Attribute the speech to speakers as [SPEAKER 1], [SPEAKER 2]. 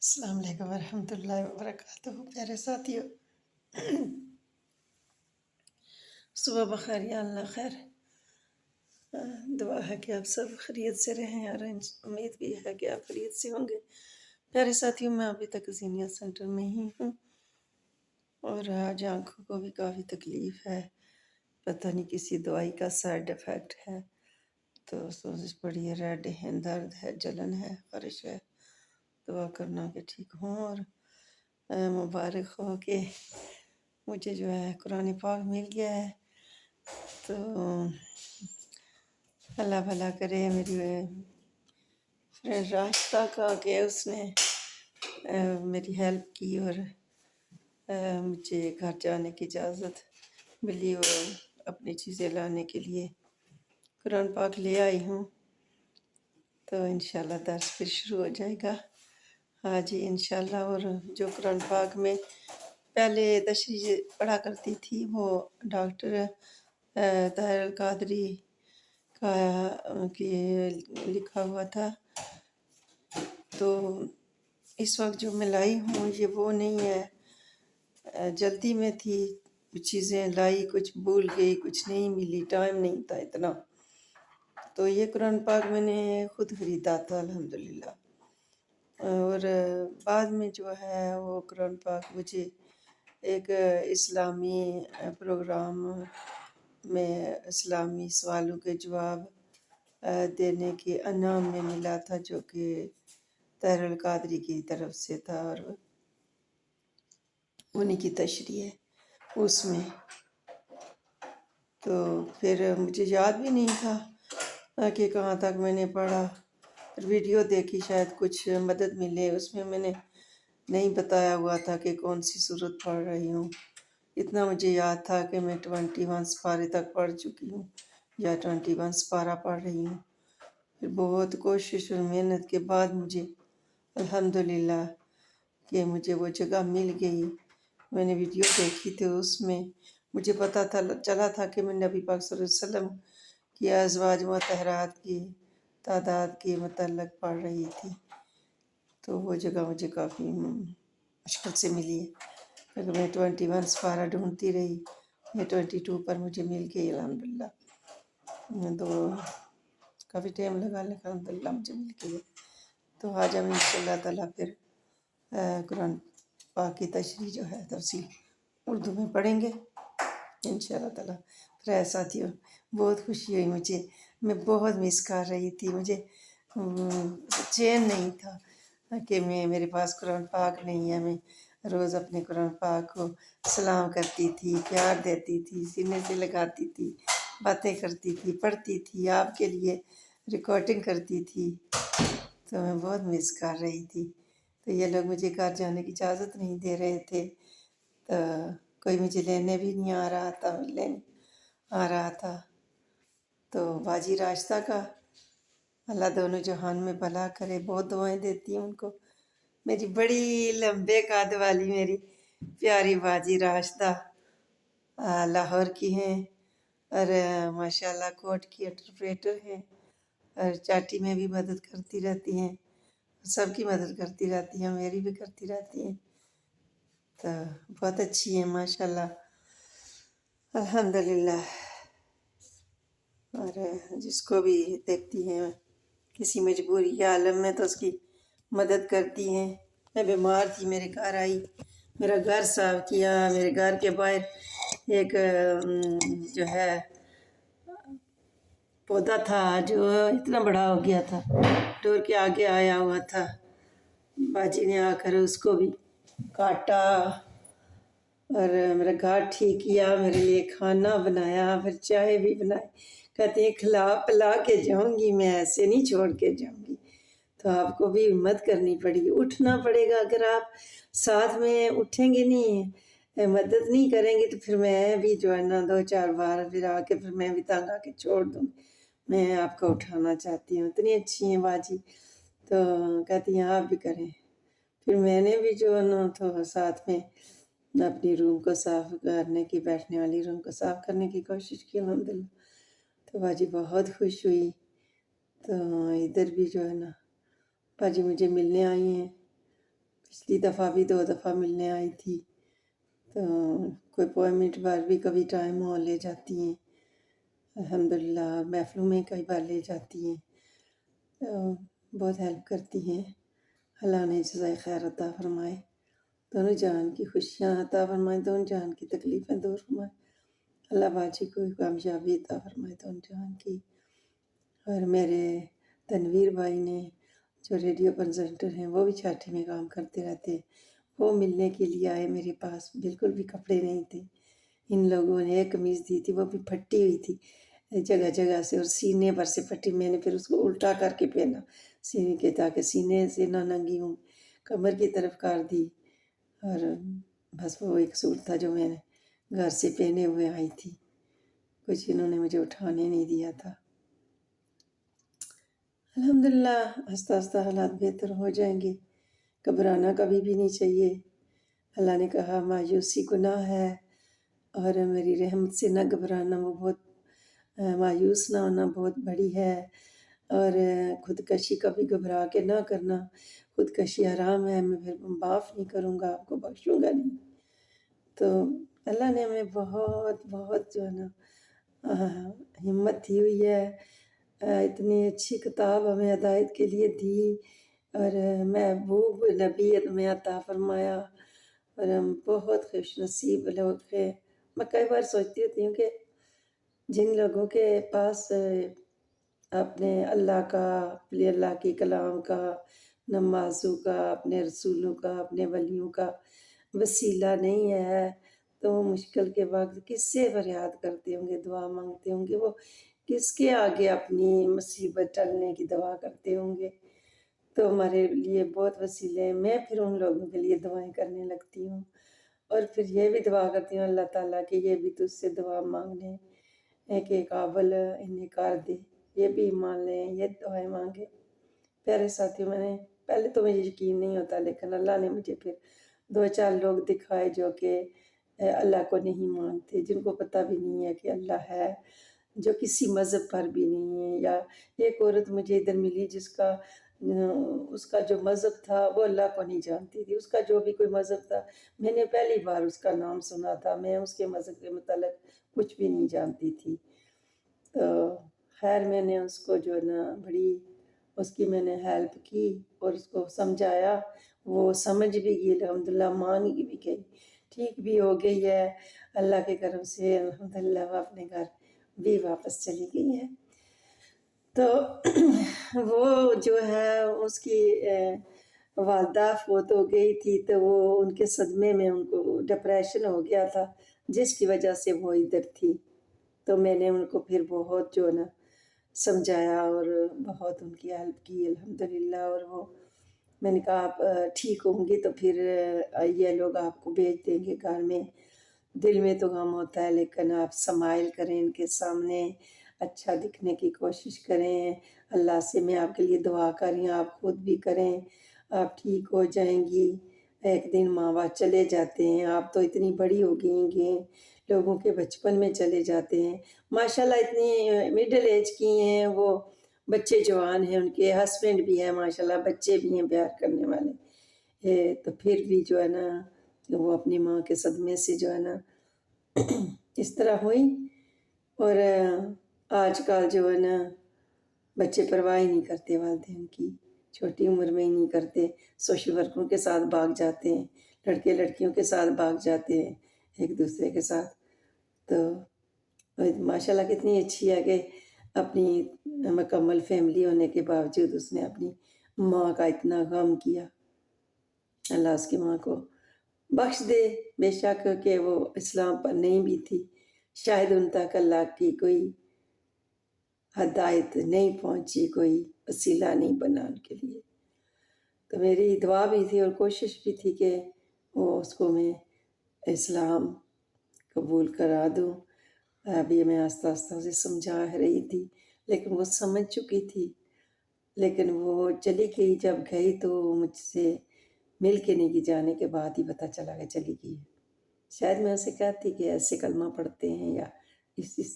[SPEAKER 1] السلام علیکم ورحمۃ اللہ وبرکاتہ۔ پیارے ساتھیو، صبح بخیر یا اللہ خیر۔ دعا ہے کہ آپ سب خیریت سے رہیں اور امید بھی ہے کہ آپ خیریت سے ہوں گے۔ پیارے ساتھیو، میں ابھی تک زینیہ سینٹر میں ہی ہوں اور آج آنکھوں کو بھی کافی تکلیف ہے، پتہ نہیں کسی دوائی کا سائیڈ افیکٹ ہے، تو سوزش پڑی ہے، ریڈ ہے، درد ہے، جلن ہے، خارش ہے۔ دعا کرنا کہ ٹھیک ہوں، اور مبارک ہو کہ مجھے جو ہے قرآن پاک مل گیا ہے، تو اللہ بھلا کرے میری فرینڈ راشدہ کا کہ اس نے میری ہیلپ کی اور مجھے گھر جانے کی اجازت ملی اور اپنی چیزیں لانے کے لیے قرآن پاک لے آئی ہوں، تو انشاءاللہ درس پھر شروع ہو جائے گا۔ ہاں جی انشاءاللہ۔ اور جو قرآن پاک میں پہلے تشریح پڑھا کرتی تھی وہ ڈاکٹر طاہر القادری کا لکھا ہوا تھا، تو اس وقت جو میں لائی ہوں یہ وہ نہیں ہے، جلدی میں تھی، کچھ چیزیں لائی، کچھ بھول گئی، کچھ نہیں ملی، ٹائم نہیں تھا اتنا، تو یہ قرآن پاک میں نے خود خریدا تھا الحمدللہ۔ اور بعد میں جو ہے وہ قرآن پاک مجھے ایک اسلامی پروگرام میں اسلامی سوالوں کے جواب دینے کے انعام میں ملا تھا، جو کہ طاہر القادری کی طرف سے تھا، اور انہی کی تشریح ہے اس میں۔ تو پھر مجھے یاد بھی نہیں تھا کہ کہاں تک میں نے پڑھا، ویڈیو دیکھی شاید کچھ مدد ملے، اس میں نے نہیں بتایا ہوا تھا کہ کون سی صورت پڑھ رہی ہوں، اتنا مجھے یاد تھا کہ میں 21 سپارے تک پڑھ چکی ہوں یا 21 سپارہ پڑھ رہی ہوں۔ پھر بہت کوشش اور محنت کے بعد مجھے الحمدللہ کہ مجھے وہ جگہ مل گئی۔ میں نے ویڈیو دیکھی تھی، اس میں مجھے پتہ چلا تھا کہ میں نبی پاک صلی اللہ علیہ وسلم کی ازواج مطہرات کی تعداد کے متعلق پڑھ رہی تھی، تو وہ جگہ مجھے کافی مشکل سے ملی ہے، کیونکہ میں 21 سپارہ ڈھونڈتی رہی، یہ 22 پر مجھے مل گئی الحمدللہ، تو کافی ٹائم لگا لیکن الحمدللہ مجھے مل گئی ہے۔ تو آج ہم انشاءاللہ تعالیٰ پھر قرآن پاک کی تشریح جو ہے تفصیل اردو میں پڑھیں گے انشاءاللہ تعالیٰ۔ پھر ساتھیوں بہت خوشی ہوئی مجھے، میں بہت مس کر رہی تھی، مجھے چین نہیں تھا کہ میرے پاس قرآن پاک نہیں ہے۔ میں روز اپنے قرآن پاک کو سلام کرتی تھی، پیار دیتی تھی، سینے سے لگاتی تھی، باتیں کرتی تھی، پڑھتی تھی، آپ کے لیے ریکارڈنگ کرتی تھی، تو میں بہت مس کر رہی تھی۔ تو یہ لوگ مجھے گھر جانے کی اجازت نہیں دے رہے تھے، تو کوئی مجھے لینے بھی نہیں آ رہا تھا، لینے آ رہا تھا، تو باجی راشدہ کا اللہ دونوں جہان میں بھلا کرے، بہت دعائیں دیتی ہوں ان کو، میری بڑی لمبے قد والی میری پیاری باجی راشدہ لاہور کی ہیں، اور ماشاءاللہ کوٹ کی انٹرپریٹر ہیں، اور چاٹی میں بھی مدد کرتی رہتی ہیں، سب کی مدد کرتی رہتی ہیں، میری بھی کرتی رہتی ہیں، تو بہت اچھی ہیں ماشاءاللہ الحمدللہ۔ اور جس کو بھی دیکھتی ہیں کسی مجبوری یا عالم میں تو اس کی مدد کرتی ہیں۔ میں بیمار تھی، میرے گھر آئی، میرا گھر صاف کیا، میرے گھر کے باہر ایک جو ہے پودا تھا جو اتنا بڑا ہو گیا تھا، ڈور کے آگے آیا ہوا تھا، باجی نے آ کر اس کو بھی کاٹا اور میرا گھر ٹھیک کیا، میرے لیے کھانا بنایا، پھر چائے بھی بنائی، کہتے ہیں کھلا پلا کے جاؤں گی، میں ایسے نہیں چھوڑ کے جاؤں گی، تو آپ کو بھی ہمت کرنی پڑے گی، اٹھنا پڑے گا، اگر آپ ساتھ میں اٹھیں گے نہیں، مدد نہیں کریں گے، تو پھر میں بھی جو ہے نا 2-4 بار پھر آ کے پھر میں بھی تنگ آ کے چھوڑ دوں، میں آپ کو اٹھانا چاہتی ہوں، اتنی اچھی ہیں باجی، تو کہتی ہیں آپ بھی کریں، پھر میں نے بھی جو ہے نا تو ساتھ میں اپنی روم کو صاف کرنے کی، بیٹھنے والی روم کو صاف کرنے کی کوشش کی الحمدللہ، تو باجی بہت خوش ہوئی، تو ادھر بھی جو ہے نا باجی مجھے ملنے آئی ہیں، پچھلی دفعہ بھی 2 دفعہ ملنے آئی تھی، تو کوئی اپوائنمنٹ پر بھی کبھی ٹائم ہو لے جاتی ہیں الحمدللہ، اور محفلوں میں کئی بار لے جاتی ہیں، تو بہت ہیلپ کرتی ہیں۔ اللہ نے جزائے خیر عطا فرمائے، دونوں جہان کی خوشیاں عطا فرمائے، دونوں جہان کی تکلیفیں دور فرمائے، اللہ باجی کو کامیابی عطا فرمائے دونوں جہان کی۔ اور میرے تنویر بھائی نے جو ریڈیو پریزنٹر ہیں وہ بھی چھاٹی میں کام کرتے رہتے ہیں، وہ ملنے کے لیے آئے میرے پاس، بالکل بھی کپڑے نہیں تھے، ان لوگوں نے ایک قمیض دی تھی وہ بھی پھٹی ہوئی تھی جگہ جگہ سے، اور سینے پر سے پھٹی، میں نے پھر اس کو الٹا کر کے پہنا سینے کے، تاکہ سینے سے نہ ننگی ہوں، کمر کی طرف کر دی، اور بس وہ ایک سوٹ تھا جو میں نے گھر سے پہنے ہوئے آئی تھی، کچھ انہوں نے مجھے اٹھانے نہیں دیا تھا۔ الحمدللہ آہستہ آہستہ حالات بہتر ہو جائیں گے، گھبرانا کبھی بھی نہیں چاہیے۔ اللہ نے کہا مایوسی گناہ ہے، اور میری رحمت سے نہ گھبرانا، وہ بہت مایوس نہ ہونا بہت بڑی ہے، اور خودکشی کبھی گھبرا کے نہ کرنا، خودکشی حرام ہے، میں پھر معاف نہیں کروں گا، آپ کو بخشوں گا نہیں۔ تو اللہ نے ہمیں بہت بہت جو ہے نا ہمت دی ہوئی ہے، اتنی اچھی کتاب ہمیں ہدایت کے لیے دی، اور محبوب نبی ہمیں عطا فرمایا، اور ہم بہت خوش نصیب لوگ ہیں۔ میں کئی بار سوچتی ہوتی ہوں کہ جن لوگوں کے پاس اپنے اللہ کا، اپنے اللہ کے کلام کا، نمازوں کا، اپنے رسولوں کا، اپنے ولیوں کا وسیلہ نہیں ہے، تو وہ مشکل کے وقت کس سے فریاد کرتے ہوں گے، دعا مانگتے ہوں گے، وہ کس کے آگے اپنی مصیبت ٹلنے کی دعا کرتے ہوں گے۔ تو ہمارے لیے بہت وسیلے ہیں، میں پھر ان لوگوں کے لیے دعائیں کرنے لگتی ہوں، اور پھر یہ بھی دعا کرتی ہوں اللہ تعالیٰ کہ یہ بھی تجھ سے دعا مانگنے کے قابل انہیں کر دے، یہ بھی مان لیں، یہ دعائیں مانگے۔ پیارے ساتھیوں، میں نے پہلے تو مجھے یقین نہیں ہوتا، لیکن اللہ نے مجھے پھر 2-4 لوگ دکھائے جو کہ اللہ کو نہیں مانتے، جن کو پتہ بھی نہیں ہے کہ اللہ ہے، جو کسی مذہب پر بھی نہیں ہے۔ یا ایک عورت مجھے ادھر ملی جس کا اس کا جو مذہب تھا وہ اللہ کو نہیں جانتی تھی، اس کا جو بھی کوئی مذہب تھا، میں نے پہلی بار اس کا نام سنا تھا، میں اس کے مذہب کے متعلق کچھ بھی نہیں جانتی تھی۔ تو خیر میں نے اس کو جو ہے نا بڑی اس کی میں نے ہیلپ کی، اور اس کو سمجھایا، وہ سمجھ بھی گئی، الحمدللہ مان بھی گئی، ٹھیک بھی ہو گئی ہے اللہ کے کرم سے، الحمدللہ وہ اپنے گھر بھی واپس چلی گئی ہے۔ تو وہ جو ہے اس کی والدہ فوت ہو گئی تھی، تو وہ ان کے صدمے میں ان کو ڈپریشن ہو گیا تھا، جس کی وجہ سے وہ ادھر تھی۔ تو میں نے ان کو پھر بہت جو ہے نا سمجھایا، اور بہت ان کی ہیلپ کی الحمدللہ، اور وہ میں نے کہا آپ ٹھیک ہوں گی تو پھر یہ لوگ آپ کو بھیج دیں گے گھر میں، دل میں تو غم ہوتا ہے، لیکن آپ سمائل کریں ان کے سامنے، اچھا دکھنے کی کوشش کریں، اللہ سے میں آپ کے لیے دعا کر رہی ہوں، آپ خود بھی کریں، آپ ٹھیک ہو جائیں گی۔ ایک دن ماں باپ چلے جاتے ہیں، آپ تو اتنی بڑی ہو گئی ہیں، لوگوں کے بچپن میں چلے جاتے ہیں، ماشاءاللہ اتنی مڈل ایج کی ہیں، وہ بچے جوان ہیں، ان کے ہسبینڈ بھی ہیں ماشاءاللہ، بچے بھی ہیں پیار کرنے والے، تو پھر بھی جو ہے نا وہ اپنی ماں کے صدمے سے جو ہے نا اس طرح ہوئی۔ اور آج کل جو ہے نا بچے پرواہ ہی نہیں کرتے والدین کی، چھوٹی عمر میں ہی نہیں کرتے، سوشل ورکروں کے ساتھ بھاگ جاتے ہیں، لڑکے لڑکیوں کے ساتھ بھاگ جاتے ہیں ایک دوسرے کے ساتھ۔ تو ماشاءاللہ کتنی اچھی ہے کہ اپنی مکمل فیملی ہونے کے باوجود اس نے اپنی ماں کا اتنا غم کیا، اللہ اس کی ماں کو بخش دے، بے شک کہ وہ اسلام پر نہیں بھی تھی، شاید ان تک اللہ کی کوئی ہدایت نہیں پہنچی، کوئی وسیلہ نہیں بنا ان کے لیے۔ تو میری دعا بھی تھی اور کوشش بھی تھی کہ وہ اس کو میں اسلام قبول کرا دوں، ابھی میں آہستہ آہستہ اسے سمجھا رہی تھی، لیکن وہ سمجھ چکی تھی، لیکن وہ چلی گئی، جب گئی تو مجھ سے مل کے نہیں گئی، جانے کے بعد ہی پتہ چلا کہ چلی گئی ہے۔ شاید میں اسے کہتی کہ ایسے کلمہ پڑھتے ہیں یا اس طرح